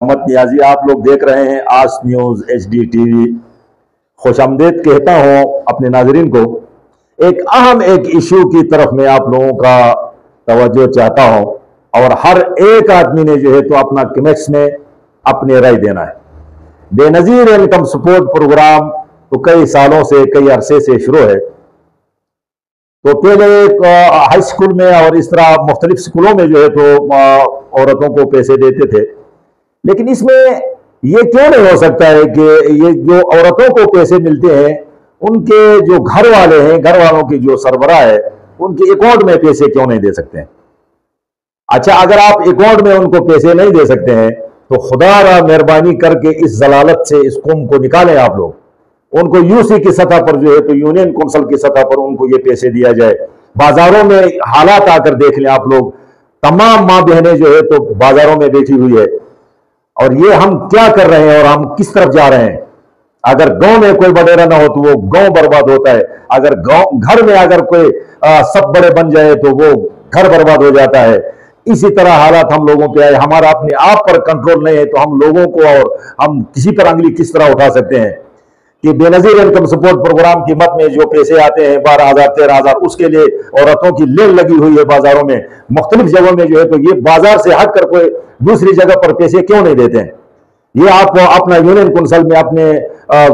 मोहम्मद नियाजी, आप लोग देख रहे हैं आज न्यूज HD TV। खुशामदीद कहता हूं अपने नाजरीन को। एक अहम इशू की तरफ मैं आप लोगों का तवज्जो चाहता हूं और हर एक आदमी ने जो है तो अपना कमेंट्स में अपनी राय देना है। बेनजीर इनकम सपोर्ट प्रोग्राम तो कई सालों से, कई अरसे से शुरू है। तो पहले हाई स्कूल में और इस तरह मुख्तलिफ स्कूलों में जो है तो औरतों को पैसे देते थे, लेकिन इसमें ये क्यों नहीं हो सकता है कि ये जो औरतों को पैसे मिलते हैं उनके जो घर वाले हैं, घर वालों की जो सरबराह है, उनके अकाउंट में पैसे क्यों नहीं दे सकते हैं? अच्छा, अगर आप अकाउंट में उनको पैसे नहीं दे सकते हैं तो खुदा मेहरबानी करके इस जलालत से, इस कौम को निकालें आप लोग। उनको यूसी की सतह पर जो है तो यूनियन काउंसिल की सतह पर उनको ये पैसे दिया जाए। बाजारों में हालात आकर देख लें आप लोग, तमाम माँ बहनें जो है तो बाजारों में बैठी हुई है और ये हम क्या कर रहे हैं और हम किस तरफ जा रहे हैं। अगर गांव में कोई बडेरा ना हो तो वो गांव बर्बाद होता है। अगर गांव घर में अगर कोई सब बड़े बन जाए तो वो घर बर्बाद हो जाता है। इसी तरह हालात हम लोगों पे आए, हमारा अपने आप पर कंट्रोल नहीं है तो हम लोगों को और हम किसी पर अंगली किस तरह उठा सकते हैं कि बेनजीर इनकम सपोर्ट प्रोग्राम की मद में जो पैसे आते हैं 12,000 13,000, उसके लिए औरतों की लेन लगी हुई है बाजारों में, मुख्तलिफ जगहों में जो है तो ये बाजार से हटकर कोई दूसरी जगह पर पैसे क्यों नहीं देते हैं? ये आप अपना यूनियन काउंसिल में अपने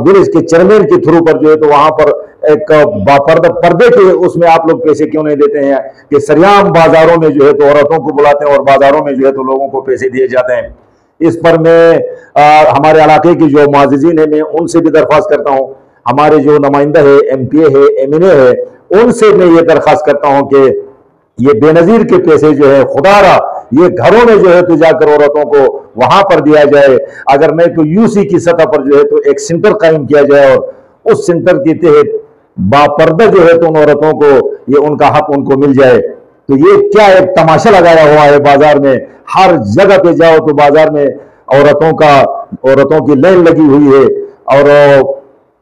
विलेज के चेयरमैन के थ्रू पर जो है तो वहां पर एक पर्दे के उसमें आप लोग पैसे क्यों नहीं देते हैं कि सरियाम बाजारों में जो है तो औरतों को बुलाते हैं और बाजारों में जो है तो लोगों को पैसे दिए जाते हैं। इस पर मैं हमारे इलाके की जो मुआज़िज़ीन है मैं उनसे भी दरख्वास्त करता हूं, हमारे जो नुमाइंदा है, MPA है, MNA है, उनसे मैं ये दरख्वास्त करता हूं कि ये बेनजीर के पैसे जो है खुदारा ये घरों में जो है तो जाकर औरतों को वहां पर दिया जाए। अगर नहीं तो यूसी की सतह पर जो है तो एक सेंटर कायम किया जाए और उस सेंटर के तहत बापर्दा जो है तो उन औरतों को ये उनका हक उनको मिल जाए। तो ये क्या एक तमाशा लगाया हुआ है बाजार में, हर जगह पे जाओ तो बाजार में औरतों की लाइन लगी हुई है। और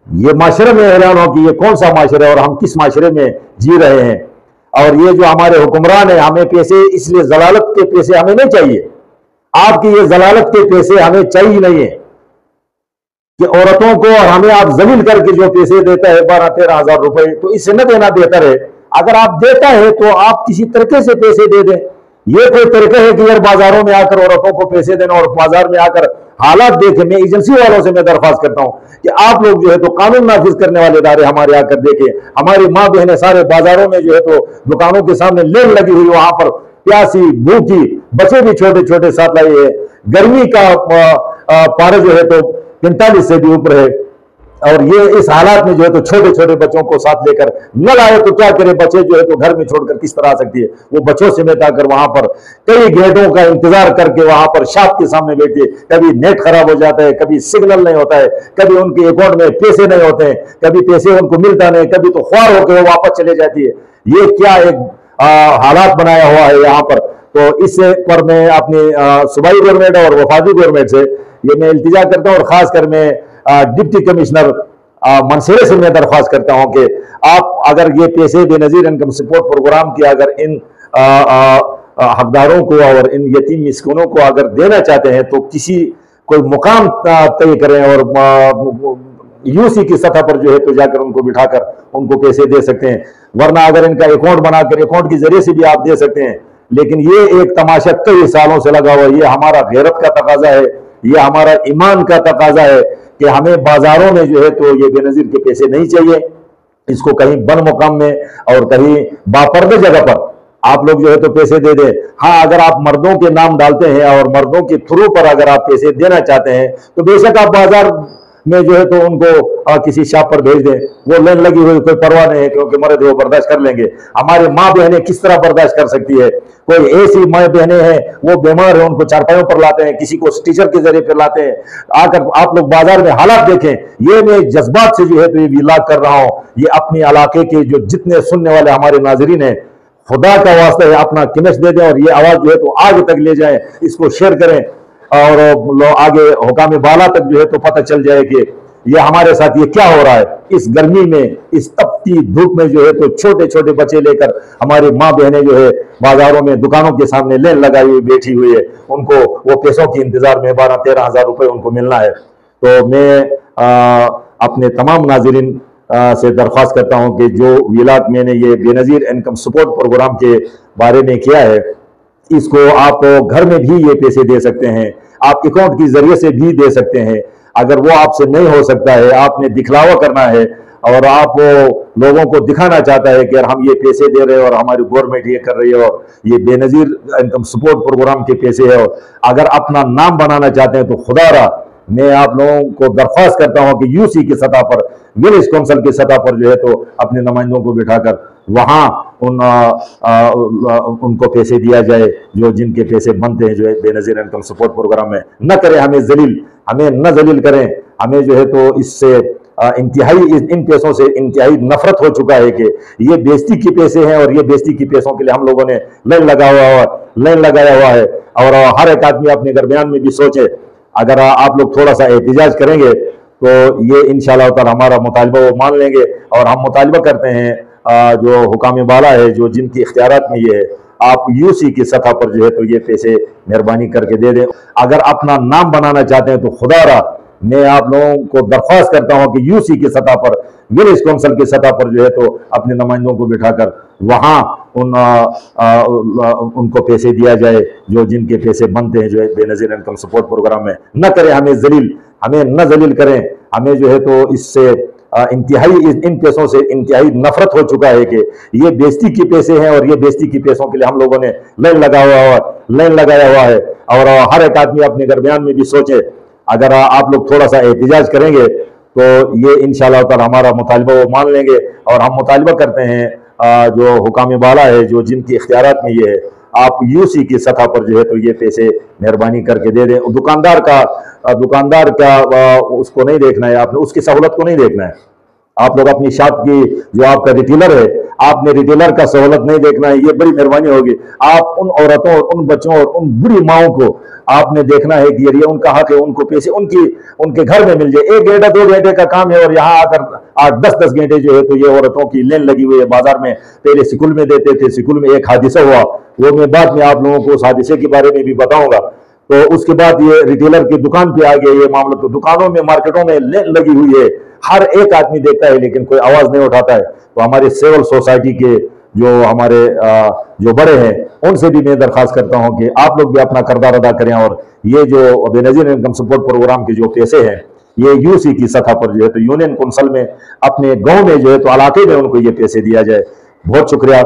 ये माशरे में हैरान हो कि ये कौन सा माशरा है और हम किस माशरे में जी रहे हैं। और ये जो हमारे हुक्मरान है, हमें पैसे इसलिए जलालत के पैसे हमें नहीं चाहिए, आपकी ये जलालत के पैसे हमें चाहिए नहीं है कि औरतों को और हमें आप जलील करके जो पैसे देता है 12-13,000 रुपए, तो इससे न देना बेहतर है। अगर आप देता है तो आप किसी तरीके से पैसे दे दें। ये कोई तरीका है कि यार बाजारों में आकर औरतों को पैसे देना और बाजार में आकर हालात देखें। मैं एजेंसी वालों से मैं दरख्वास्त करता हूं कि आप लोग जो है तो कानून नाफिज करने वाले इदारे हमारे आकर देखें। हमारी माँ बहनें सारे बाजारों में जो है तो दुकानों के सामने लेन लगी हुई, वहां पर प्यासी भूखी, बच्चे भी छोटे छोटे साथ लाए हैं। गर्मी का पारा जो है तो 45 से भी ऊपर है और ये इस हालात में जो है तो छोटे छोटे बच्चों को साथ लेकर न लाए तो क्या करे, बच्चे जो है तो घर में छोड़कर किस तरह आ सकती है? वो बच्चों समेत आकर वहां पर कई घंटों का इंतजार करके वहां पर शॉप के सामने बैठे, कभी नेट खराब हो जाता है, कभी सिग्नल नहीं होता है, कभी उनके अकाउंट में पैसे नहीं होते हैं, कभी पैसे उनको मिलता नहीं, कभी तो ख्वार होकर वो वापस चले जाती है। ये क्या एक हालात बनाया हुआ है यहाँ पर। तो इससे पर मैं अपनी सूबाई गवर्नमेंट और वफाकी गवर्नमेंट से ये मैं इल्तिजा करता हूँ और खासकर मैं डिप्टी कमिश्नर मनसेरे से मैं दरख्वास्त करता हूं कि आप अगर ये पैसे बेनजीर इनकम सपोर्ट प्रोग्राम की अगर इन हकदारों को और इन यतीम मिस्किनों को अगर देना चाहते हैं तो कोई मुकाम तय करें और यूसी की सतह पर जो है तो जाकर उनको बिठाकर उनको पैसे दे सकते हैं। वरना अगर इनका अकाउंट बनाकर अकाउंट के जरिए से भी आप दे सकते हैं, लेकिन ये एक तमाशा कई सालों से लगा हुआ है। ये हमारा गैरत का तकाजा है, ये हमारा ईमान का तकाजा है कि हमें बाजारों में जो है तो ये बेनजीर के पैसे नहीं चाहिए। इसको कहीं बन मुकाम में और कहीं बापर्दे जगह पर आप लोग जो है तो पैसे दे दें। हाँ, अगर आप मर्दों के नाम डालते हैं और मर्दों के थ्रू पर अगर आप पैसे देना चाहते हैं तो बेशक आप बाजार में जो है तो उनको किसी शॉप पर भेज दें, वो लाइन लगी हुई कोई परवाह नहीं है, क्योंकि मर्द वो बर्दाश्त कर लेंगे। हमारी माँ बहनें किस तरह बर्दाश्त कर सकती है? कोई ऐसी माँ बहनें हैं वो बीमार है, उनको चारपाइयों पर लाते हैं, किसी को टीचर के जरिए पर लाते हैं। आकर आप लोग बाजार में हालात देखें। ये मैं जज्बात से जो है तो ये विलाग कर रहा हूँ। ये अपने इलाके के जो जितने सुनने वाले हमारे नाजरीन हैं, खुदा का वास्ता है अपना कमेंट्स दे दें और ये आवाज जो है तो आगे तक ले जाएं, इसको शेयर करें और आगे हुकाम बाला तक जो है तो पता चल जाए कि ये हमारे साथ ये क्या हो रहा है। इस गर्मी में, इस तप तपती धूप में जो है तो छोटे छोटे बच्चे लेकर हमारी माँ बहनें जो है बाजारों में दुकानों के सामने लाइन लगाई हुई बैठी हुई है, उनको वो पैसों के इंतजार में 12-13 हज़ार रुपए उनको मिलना है। तो मैं अपने तमाम नाजरीन से दरख्वास्त करता हूं कि जो विलात मैंने ये बेनज़ीर इनकम सपोर्ट प्रोग्राम के बारे में किया है, इसको आप घर में भी ये पैसे दे सकते हैं, आप अकाउंट के जरिए से भी दे सकते हैं। अगर वो आपसे नहीं हो सकता है, आपने दिखलावा करना है और आप लोगों को दिखाना चाहता है कि यार हम ये पैसे दे रहे हैं और हमारी गवर्नमेंट ये कर रही है और ये बेनज़ीर इनकम सपोर्ट प्रोग्राम के पैसे है, और अगर अपना नाम बनाना चाहते हैं तो खुदारा मैं आप लोगों को दरख्वास्त करता हूं कि यूसी की सतह पर, विलेज काउंसिल की सतह पर जो है तो अपने नुमाइंदों को बिठाकर वहां उनको पैसे दिया जाए जो जिनके पैसे बनते हैं जो है बेनज़ीर इनकम सपोर्ट प्रोग्राम में। न करें हमें जलील, हमें न जलील करें, हमें जो है तो इससे इंतहाई इन पैसों से इंतहाई नफरत हो चुका है कि ये बेइज्जती के पैसे हैं और ये बेइज्जती के पैसों के लिए हम लोगों ने लाइन लगाया हुआ है। और हर एक आदमी अपने दरमियान में भी सोचे, अगर आप लोग थोड़ा सा एहतिजाज करेंगे तो ये इंशाअल्लाह ताला हमारा मुतालबा वो मान लेंगे। और हम मुतालबा करते हैं जो हुकाम बाला है, जो जिनकी इख्तियारात में ये है, आप यूसी की सतह पर जो है तो ये पैसे मेहरबानी करके दे दें। अगर अपना नाम बनाना चाहते हैं तो खुदारा मैं आप लोगों को दरख्वास्त करता हूं कि यूसी की सतह पर, विलेज काउंसिल की सतह पर जो है तो अपने नुमाइंदों को बिठाकर वहां उनको पैसे दिया जाए जो जिनके पैसे बनते हैं जो है बेनज़ीर इनकम सपोर्ट प्रोग्राम में। न करें हमें जलील, हमें न जलील करें, हमें जो है तो इससे इंतहाई इन पैसों से इंतहाई नफरत हो चुका है कि ये बेइज्जती के पैसे हैं और ये बेइज्जती के पैसों के लिए हम लोगों ने लाइन लगाया हुआ है। और हर एक आदमी अपने दरमियान में भी सोचे, अगर आप लोग थोड़ा सा एहतिजाज करेंगे तो ये इंशाअल्लाह ताला हमारा मुतालबा वो मान लेंगे। और हम मुतालबा करते हैं जो हुकाम बाला है, जो जिनकी इख्तियारात में ये है, आप यूसी की सतह पर जो है तो ये पैसे मेहरबानी करके दे दें। दुकानदार का उसको नहीं देखना है, आपने उसकी सहूलत को नहीं देखना है। आप लोग अपनी शॉप की जो आपका रिटेलर है, आपने रिटेलर का सहूलत नहीं देखना है, ये बड़ी मेहरबानी होगी। आप उन औरतों और उन बच्चों और उन बुरी माओं को आपने देखना है कि ये उनका हक है, उनको पैसे उनके घर में मिल जाए। 1 घंटा 2 घंटे का काम है और यहाँ आकर 8-10 घंटे जो है तो ये औरतों की लाइन लगी हुई है बाजार में। पहले स्कूल में देते थे, स्कूल में एक हादसा हुआ, वो मैं बाद में आप लोगों को उस हादसे के बारे में भी बताऊंगा। तो उसके बाद ये रिटेलर की दुकान पे आ गया ये मामला। तो दुकानों में, मार्केटों में लाइन लगी हुई है, हर एक आदमी देखता है लेकिन कोई आवाज नहीं उठाता है। तो हमारे सिविल सोसाइटी के जो हमारे जो बड़े हैं उनसे भी मैं दरख्वास्त करता हूं कि आप लोग भी अपना किरदार अदा करें और ये जो बेनज़ीर इनकम सपोर्ट प्रोग्राम के जो पैसे हैं ये यूसी की सतह पर जो है तो यूनियन काउंसिल में, अपने गांव में जो है तो इलाके में उनको ये पैसे दिया जाए। बहुत शुक्रिया।